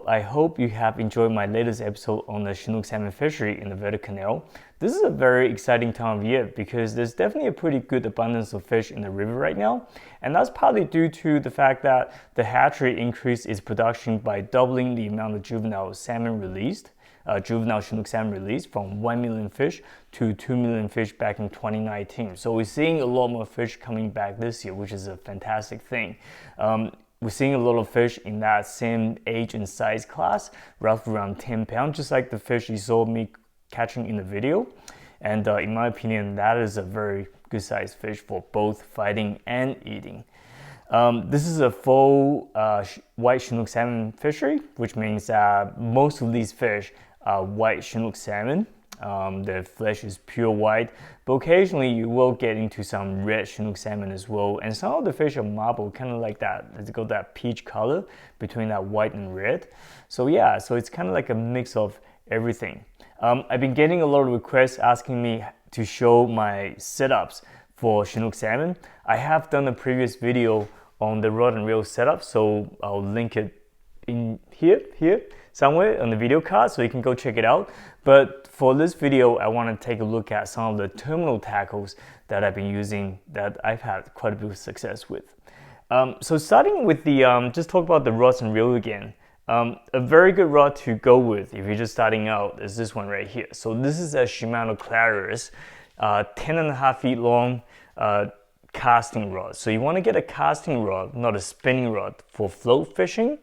I hope you have enjoyed my latest episode on the Chinook salmon fishery in the Braided Canal. This is a very exciting time of year because there's definitely a pretty good abundance of fish in the river right now, and that's partly due to the fact that the hatchery increased its production by doubling the amount of juvenile salmon released. Juvenile Chinook salmon released from 1 million fish to 2 million fish back in 2019. So we're seeing a lot more fish coming back this year, which is a fantastic thing. We're seeing a lot of fish in that same age and size class, roughly around 10 pounds, just like the fish you saw me catching in the video. And in my opinion, that is a very good sized fish for both fighting and eating. This is a full white Chinook salmon fishery, which means that most of these fish are white Chinook salmon. Their flesh is pure white, but occasionally you will get into some red Chinook salmon as well. And some of the fish are marbled, kind of like that. It's got that peach color between that white and red. So yeah, so it's kind of like a mix of everything. I've been getting a lot of requests asking me to show my setups for Chinook salmon. I have done a previous video on the rod and reel setup, so I'll link it in here somewhere on the video card, so you can go check it out. But for this video, I want to take a look at some of the terminal tackles that I've been using that I've had quite a bit of success with. So starting with the, just talk about the rods and reel again. A very good rod to go with if you're just starting out is this one right here. So this is a Shimano Claris, 10.5 feet long casting rod. So you want to get a casting rod, not a spinning rod, for float fishing.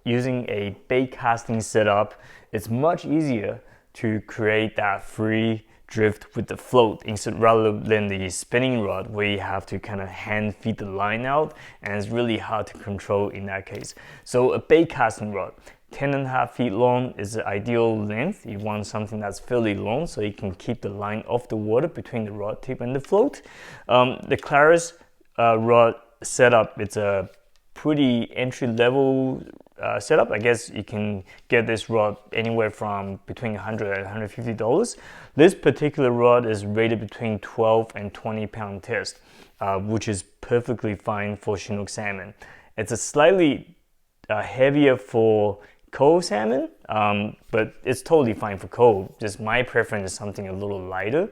Using a bait casting setup, it's much easier to create that free drift with the float instead rather than the spinning rod where you have to kind of hand feed the line out, and it's really hard to control in that case. So a bait casting rod, 10.5 feet long is the ideal length. You want something that's fairly long so you can keep the line off the water between the rod tip and the float. The Claris rod setup, it's a pretty entry-level setup. I guess you can get this rod anywhere from between $100 and $150. This particular rod is rated between 12 and 20 pound test, which is perfectly fine for Chinook salmon. It's a slightly heavier for coho salmon, but it's totally fine for coho. Just my preference is something a little lighter.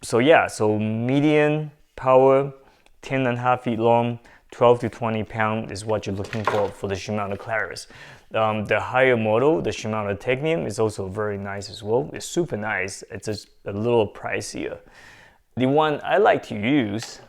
So yeah, so medium power, 10.5 feet long, 12 to 20 pound is what you're looking for the Shimano Claris. The higher model, the Shimano Technium, is also very nice as well. It's super nice. It's just a little pricier. The one I like to use,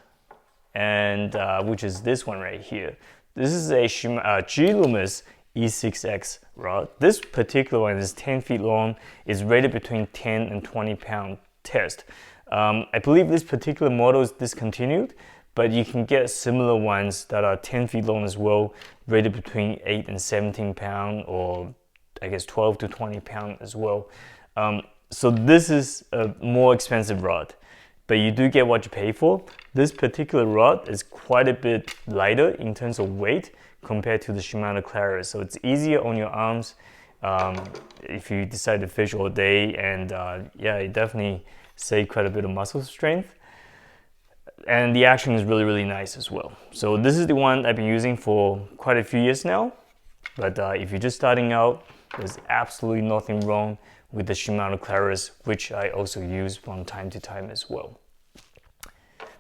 and which is this one right here. This is a G-Loomis E6X rod. This particular one is 10 feet long. It's rated between 10 and 20 pound test. I believe this particular model is discontinued, but you can get similar ones that are 10 feet long as well, rated between 8 and 17 pound, or I guess 12 to 20 pound as well. So this is a more expensive rod, but you do get what you pay for. This particular rod is quite a bit lighter in terms of weight compared to the Shimano Claris, so it's easier on your arms if you decide to fish all day, and yeah, it definitely saves quite a bit of muscle strength. And the action is really, really nice as well. So this is the one I've been using for quite a few years now. But if you're just starting out, there's absolutely nothing wrong with the Shimano Claris, which I also use from time to time as well.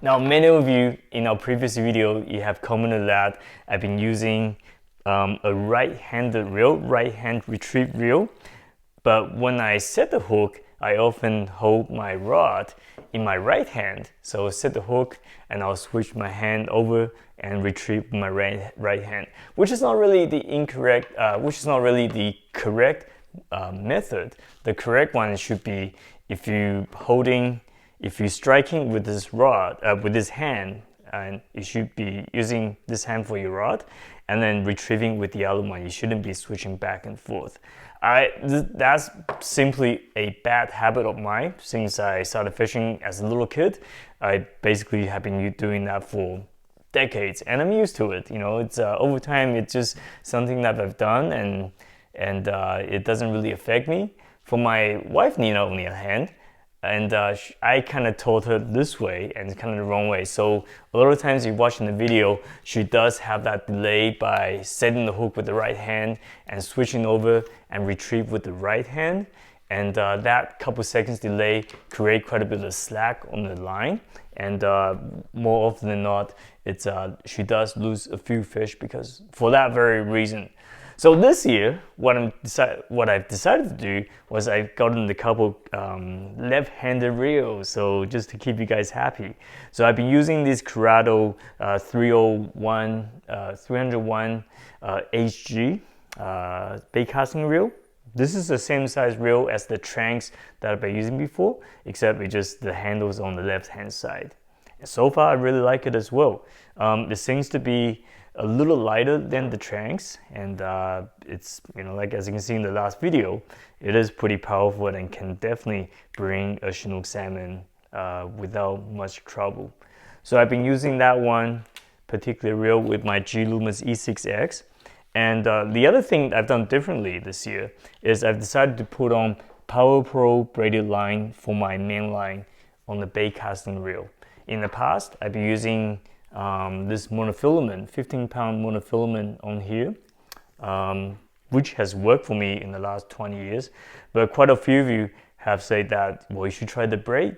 Now, many of you in our previous video, you have commented that I've been using a right-handed reel, right-hand retrieve reel. But when I set the hook, I often hold my rod in my right hand. So I'll set the hook and I'll switch my hand over and retrieve with my right hand, which is not really the correct method. The correct one should be if you're striking with this rod, with this hand, and you should be using this hand for your rod and then retrieving with the other one. You shouldn't be switching back and forth. That's simply a bad habit of mine since I started fishing as a little kid. I basically have been doing that for decades, and I'm used to it. You know, it's over time, it's just something that I've done, and it doesn't really affect me. For my wife, Nina, on the other hand, and I kind of taught her this way, and it's kind of the wrong way. So a lot of times you watch in the video, she does have that delay by setting the hook with the right hand and switching over and retrieve with the right hand. And that couple seconds delay create quite a bit of slack on the line. And more often than not, it's she does lose a few fish because for that very reason. So this year, what I've decided to do was I've gotten a couple left-handed reels, so just to keep you guys happy. So I've been using this Corrado 301 HG bait casting reel. This is the same size reel as the Tranks that I've been using before, except it's just the handles on the left-hand side. And so far, I really like it as well. It seems to be a little lighter than the Tranks, and it's, you know, like as you can see in the last video, it is pretty powerful and can definitely bring a Chinook salmon without much trouble. So I've been using that one particular reel with my G Loomis E6X. And the other thing I've done differently this year is I've decided to put on Power Pro braided line for my main line on the bait casting reel. In the past, I've been using this monofilament, 15-pound monofilament on here, which has worked for me in the last 20 years. But quite a few of you have said that, well, you should try the braid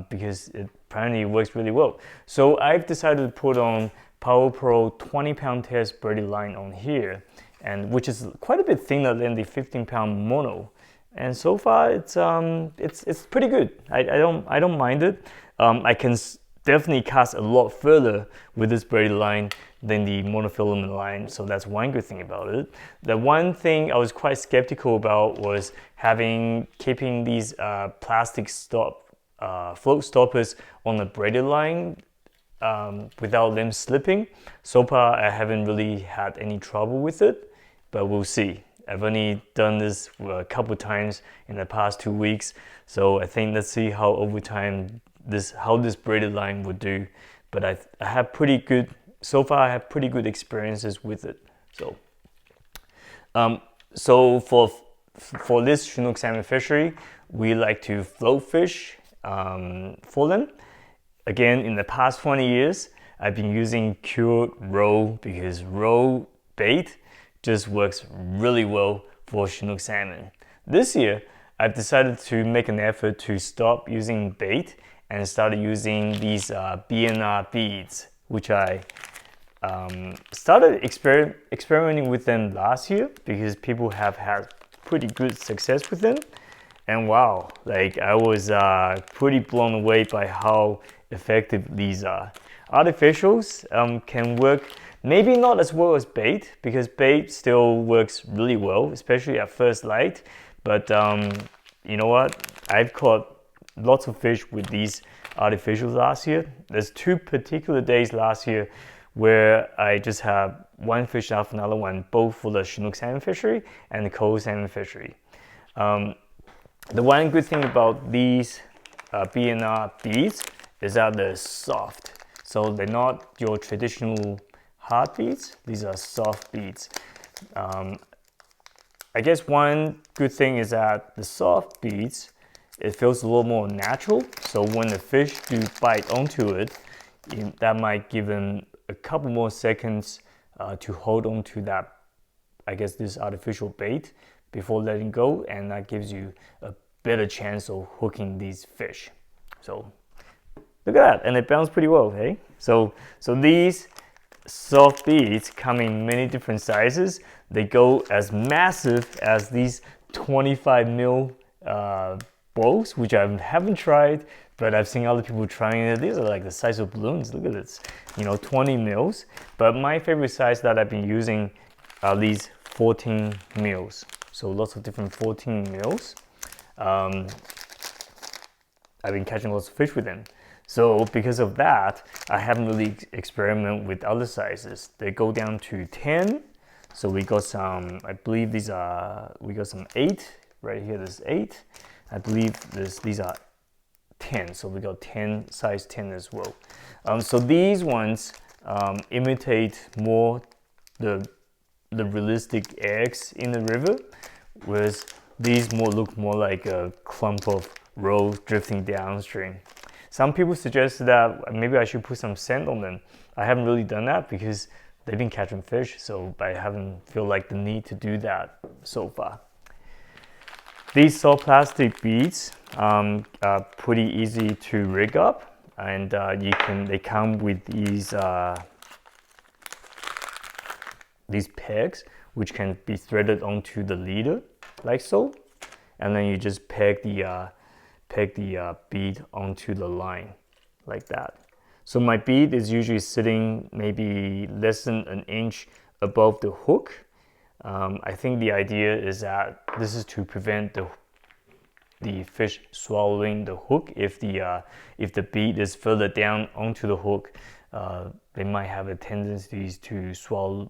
because it apparently works really well. So I've decided to put on Power Pro 20-pound test braided line on here, and which is quite a bit thinner than the 15-pound mono. And so far, it's pretty good. I don't mind it. I can definitely cast a lot further with this braided line than the monofilament line, so that's one good thing about it. The one thing I was quite skeptical about was keeping these plastic float stoppers on the braided line without them slipping. So far, I haven't really had any trouble with it, but we'll see. I've only done this a couple times in the past 2 weeks, so I think let's see how over time how this braided line would do. But I have pretty good, so far I have pretty good experiences with it. So for this Chinook salmon fishery, we like to float fish for them. Again, in the past 20 years, I've been using cured roe because roe bait just works really well for Chinook salmon. This year, I've decided to make an effort to stop using bait and started using these BNR beads, which I started experimenting with them last year because people have had pretty good success with them. And wow, like I was pretty blown away by how effective these are. Artificials can work maybe not as well as bait because bait still works really well, especially at first light. But you know what? I've caught lots of fish with these artificials last year. There's 2 particular days last year where I just have one fish after another one, both for the Chinook salmon fishery and the coho salmon fishery. The one good thing about these BNR beads is that they're soft. So they're not your traditional hard beads. These are soft beads. I guess one good thing is that the soft beads, it feels a little more natural. So when the fish do bite onto it, that might give them a couple more seconds to hold on to that, I guess, this artificial bait before letting go, and that gives you a better chance of hooking these fish. So look at that, and it bounced pretty well, hey? So these soft beads come in many different sizes. They go as massive as these 25 mil bows, which I haven't tried, but I've seen other people trying it. These are like the size of balloons. Look at this, 20 mils. But my favorite size that I've been using are these 14 mils. So lots of different 14 mils. I've been catching lots of fish with them. So because of that, I haven't really experimented with other sizes. They go down to 10. So we got some, I believe we got some 8. Right here, there's 8. I believe these are 10. So we got 10, size 10 as well. So these ones imitate more the realistic eggs in the river, whereas these look more like a clump of roll drifting downstream. Some people suggest that maybe I should put some sand on them. I haven't really done that because they've been catching fish, so I haven't feel like the need to do that so far. These soft plastic beads are pretty easy to rig up, and they come with these pegs which can be threaded onto the leader like so, and then you just peg the bead onto the line like that. So my bead is usually sitting maybe less than an inch above the hook. I think the idea is that this is to prevent the fish swallowing the hook. If the bead is further down onto the hook, they might have a tendency to swallow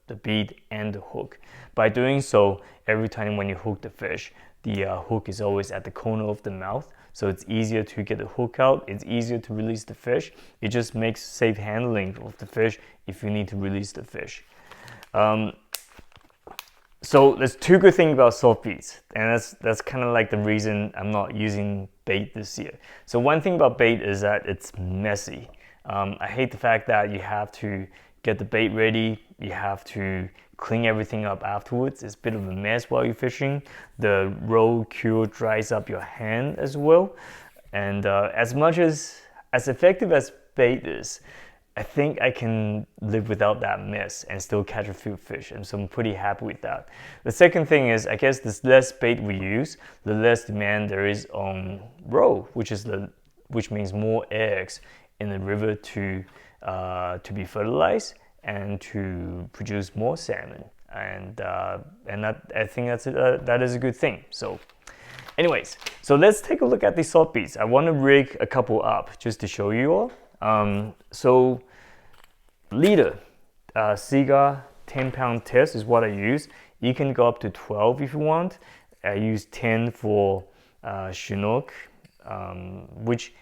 the bead and the hook. By doing so, every time when you hook the fish, the hook is always at the corner of the mouth, so it's easier to get the hook out, it's easier to release the fish. It just makes safe handling of the fish if you need to release the fish. So there's two good things about soft beads, and that's kind of like the reason I'm not using bait this year. So one thing about bait is that it's messy. I hate the fact that you have to get the bait ready, you have to clean everything up afterwards. It's a bit of a mess while you're fishing. The roll cure dries up your hand as well. And as effective as bait is, I think I can live without that mess and still catch a few fish, and so I'm pretty happy with that. The second thing is, I guess the less bait we use, the less demand there is on roe, which means more eggs in the river to be fertilized and to produce more salmon, and I think that is a good thing. So, anyways, so let's take a look at these soft beads. I want to rig a couple up just to show you all. So leader, Cigar 10-pound test is what I use. You can go up to 12 if you want. I use 10 for Chinook, which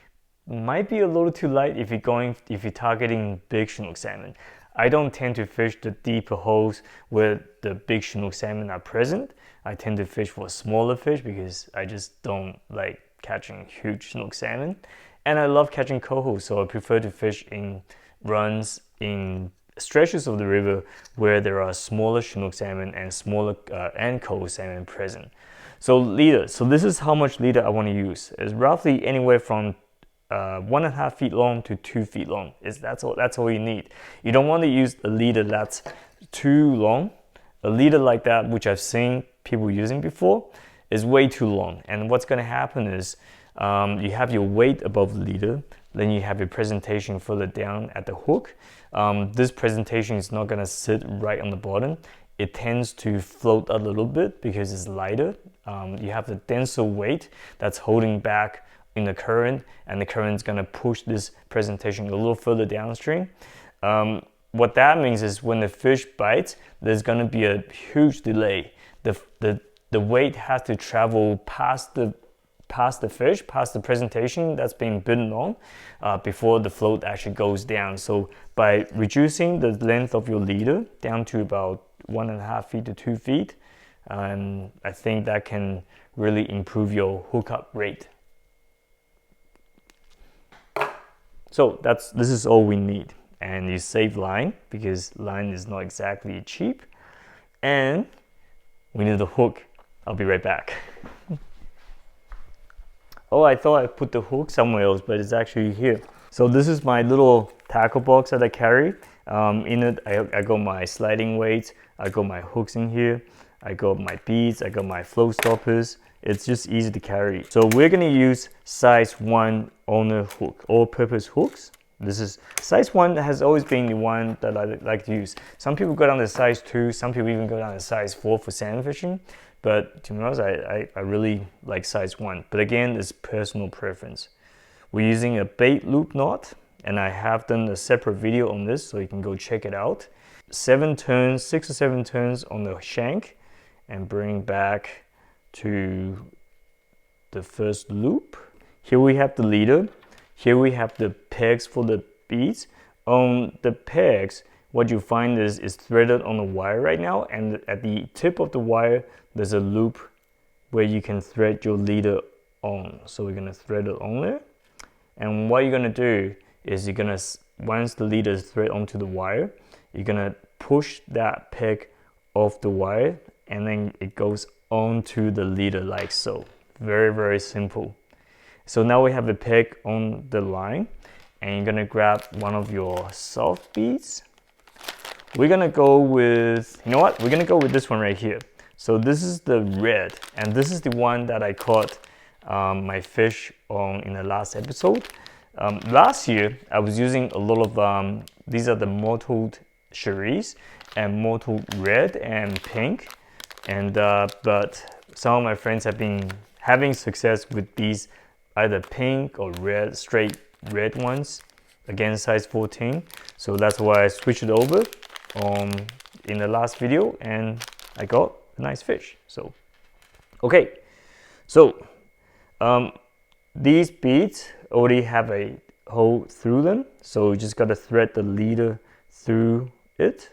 might be a little too light if you're targeting big Chinook salmon. I don't tend to fish the deeper holes where the big Chinook salmon are present. I tend to fish for smaller fish because I just don't like catching huge Chinook salmon. And I love catching coho, so I prefer to fish in runs in stretches of the river where there are smaller Chinook salmon and smaller and coho salmon present. So leader, so this is how much leader I want to use. It's roughly anywhere from 1.5 feet long to 2 feet long. That's all you need. You don't want to use a leader that's too long. A leader like that, which I've seen people using before, is way too long. And what's going to happen is you have your weight above the leader, then you have your presentation further down at the hook. This presentation is not going to sit right on the bottom. It tends to float a little bit because it's lighter. You have the denser weight that's holding back in the current, and the current is going to push this presentation a little further downstream. What that means is when the fish bites, there's going to be a huge delay. The weight has to travel past the fish, past the presentation that's being bitten on, before the float actually goes down. So by reducing the length of your leader down to about 1.5 feet to 2 feet, I think that can really improve your hookup rate. So this is all we need, and you save line because line is not exactly cheap, and we need the hook. I'll be right back. Oh, I thought I put the hook somewhere else, but it's actually here. So this is my little tackle box that I carry. In it, I got my sliding weights, I got my hooks in here, I got my beads, I got my float stoppers. It's just easy to carry. So we're gonna use size 1 owner hook, all-purpose hooks. This is size 1 has always been the one that I like to use. Some people go down to size 2, some people even go down to size 4 for salmon fishing. But to be honest, I really like size 1. But again, it's personal preference. We're using a bait loop knot, and I have done a separate video on this, so you can go check it out. 6 or 7 turns on the shank, and bring back to the first loop. Here we have the leader. Here we have the pegs for the beads. On the pegs, what you find is threaded on the wire right now, and at the tip of the wire, there's a loop where you can thread your leader on. So we're gonna thread it on there. And what you're gonna do is you're gonna, once the leader is threaded onto the wire, you're gonna push that peg off the wire, and then it goes onto the leader like so. Very, very simple. So now we have the peg on the line, and you're gonna grab one of your soft beads. We're gonna go with, you know what? We're gonna go with this one right here. So this is the red, and this is the one that I caught my fish on in the last episode. Last year, I was using a lot of, these are the mottled cherries and mottled red and pink. And but some of my friends have been having success with these either pink or red, straight red ones, again size 14. So that's why I switched it over in the last video, and I got a nice fish. So okay, so these beads already have a hole through them, so you just got to thread the leader through it.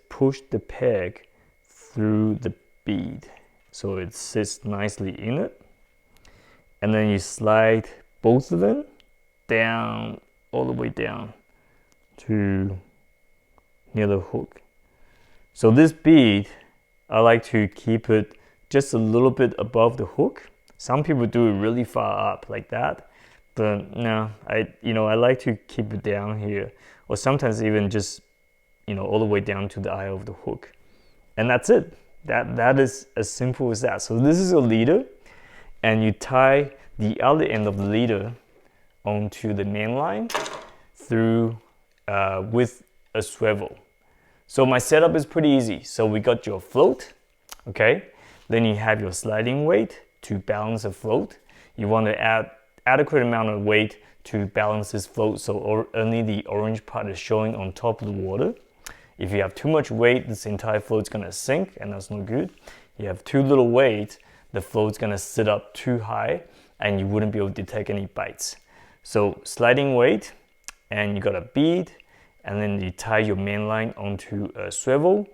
Push the peg through the bead so it sits nicely in it, and then you slide both of them down, all the way down to near the hook. So this bead, I like to keep it just a little bit above the hook. Some people do it really far up like that, but no, I like to keep it down here, or sometimes even just all the way down to the eye of the hook. And that's it. That is as simple as that. So this is a leader, and you tie the other end of the leader onto the main line through with a swivel. So my setup is pretty easy. So we got your float, okay? Then you have your sliding weight to balance the float. You want to add adequate amount of weight to balance this float, so only the orange part is showing on top of the water. If you have too much weight, this entire float's gonna sink, and that's not good. You have too little weight, the float's gonna sit up too high, and you wouldn't be able to detect any bites. So sliding weight, and you got a bead, and then you tie your main line onto a swivel,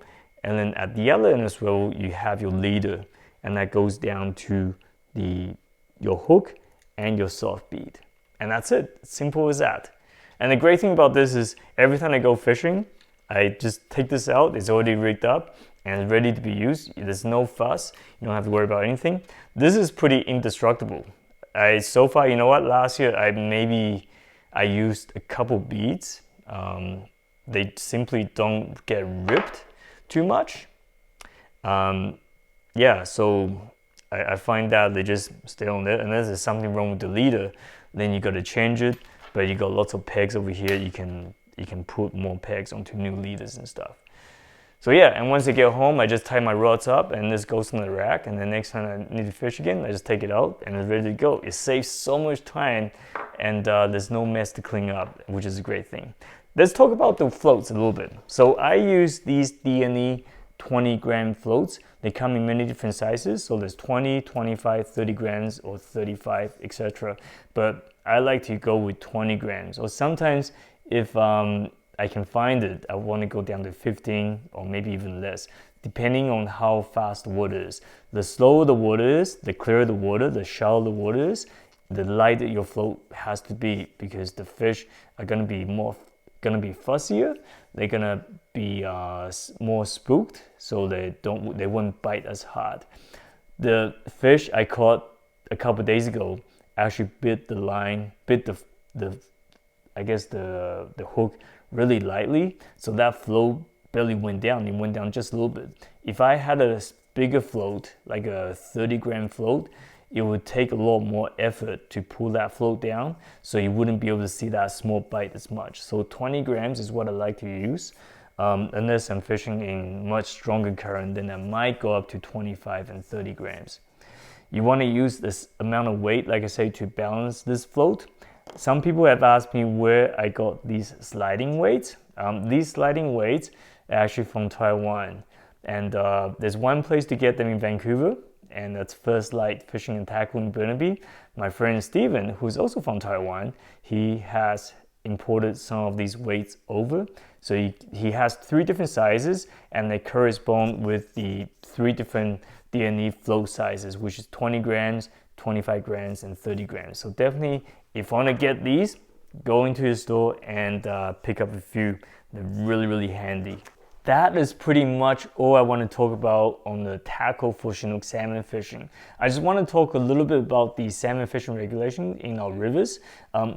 and then at the other end of the swivel, you have your leader, and that goes down to your hook and your soft bead. And that's it, simple as that. And the great thing about this is every time I go fishing, I just take this out, it's already rigged up and it's ready to be used. There's no fuss, you don't have to worry about anything. This is pretty indestructible. So far, you know what, last year I used a couple beads. They simply don't get ripped too much. Yeah, so I find that they just stay on there, unless there's something wrong with the leader, then you got to change it. But you got lots of pegs over here, you can put more pegs onto new leaders and stuff. So yeah, and once I get home, I just tie my rods up and this goes on the rack, and the next time I need to fish again, I just take it out and it's ready to go. It saves so much time, and there's no mess to clean up, which is a great thing. Let's talk about the floats a little bit. So I use these D&E 20-gram floats. They come in many different sizes, so there's 20, 25, 30 grams, or 35, etc. But I like to go with 20 grams, or sometimes if I can find it, I want to go down to 15 or maybe even less, depending on how fast the water is. The slower the water is, the clearer the water, the shallower the water is, the lighter your float has to be, because the fish are going to be fussier. They're going to be more spooked, so they won't bite as hard. The fish I caught a couple days ago actually bit the line, bit the hook really lightly, so that float barely went down. It went down just a little bit. If I had a bigger float, like a 30-gram float, it would take a lot more effort to pull that float down, so you wouldn't be able to see that small bite as much. So 20 grams is what I like to use. Unless I'm fishing in much stronger current, then I might go up to 25 and 30 grams. You want to use this amount of weight, like I say, to balance this float. Some people have asked me where I got these sliding weights. These sliding weights are actually from Taiwan. And there's one place to get them in Vancouver, and that's First Light Fishing and Tackling in Burnaby. My friend Steven, who's also from Taiwan, he has imported some of these weights over. So he has 3 different sizes, and they correspond with the 3 different DNA float sizes, which is 20 grams, 25 grams, and 30 grams. So definitely, if you want to get these, go into the store and pick up a few. They're really, really handy. That is pretty much all I want to talk about on the tackle for Chinook salmon fishing. I just want to talk a little bit about the salmon fishing regulation in our rivers.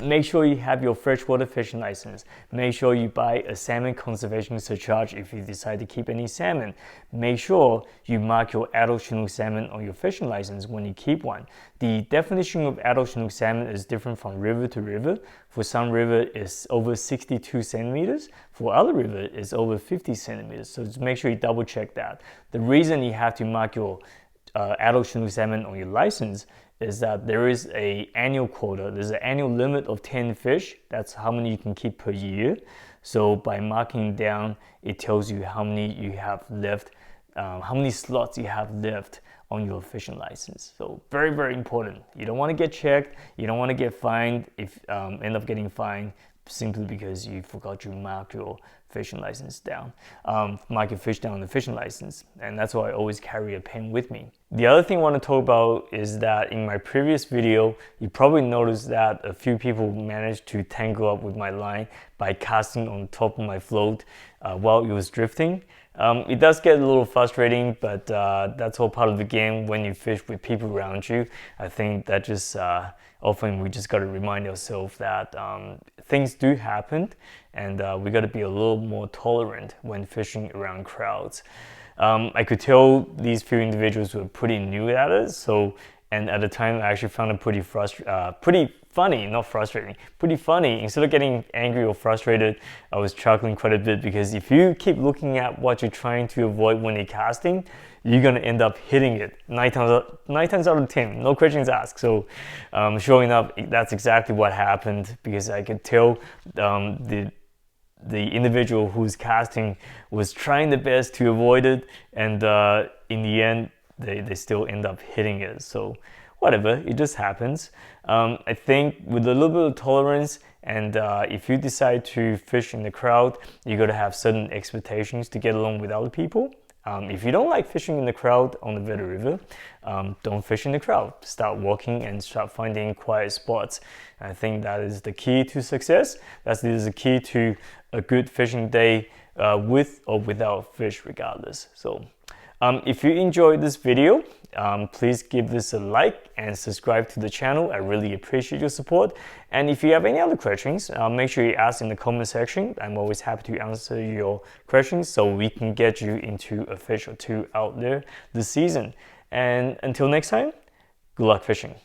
Make sure you have your freshwater fishing license. Make sure you buy a salmon conservation surcharge if you decide to keep any salmon. Make sure you mark your adult Chinook salmon on your fishing license when you keep one. The definition of adult Chinook salmon is different from river to river. For some river, it's over 62 centimeters. For other river, it's over 50 centimeters. So just make sure you double check that. The reason you have to mark your adult Chinook salmon on your license is that there is an annual quota. There's an annual limit of 10 fish. That's how many you can keep per year. So by marking down, it tells you how many you have left, how many slots you have left on your fishing license. So very, very important. You don't want to get checked. You don't want to get fined if end up getting fined simply because you forgot to mark your fishing license down, mark your fish down on the fishing license. And that's why I always carry a pen with me. The other thing I want to talk about is that in my previous video, you probably noticed that a few people managed to tangle up with my line by casting on top of my float while it was drifting. It does get a little frustrating, but that's all part of the game when you fish with people around you. I think that just often we just got to remind ourselves that things do happen, and we got to be a little more tolerant when fishing around crowds. I could tell these few individuals were pretty new at it, and at the time I actually found it pretty funny, not frustrating, pretty funny. Instead of getting angry or frustrated, I was chuckling quite a bit, because if you keep looking at what you're trying to avoid when you're casting, you're gonna end up hitting it 9 times out of 10, no questions asked. So showing up, that's exactly what happened, because I could tell the individual who's casting was trying the best to avoid it, and in the end, they still end up hitting it. So whatever, it just happens. I think with a little bit of tolerance, and if you decide to fish in the crowd, you got to have certain expectations to get along with other people. If you don't like fishing in the crowd on the Braided River, don't fish in the crowd. Start walking and start finding quiet spots. I think that is the key to success. That is the key to a good fishing day with or without fish regardless. So if you enjoyed this video, please give this a like and subscribe to the channel. I really appreciate your support. And if you have any other questions, make sure you ask in the comment section. I'm always happy to answer your questions so we can get you into a fish or two out there this season. And until next time, good luck fishing.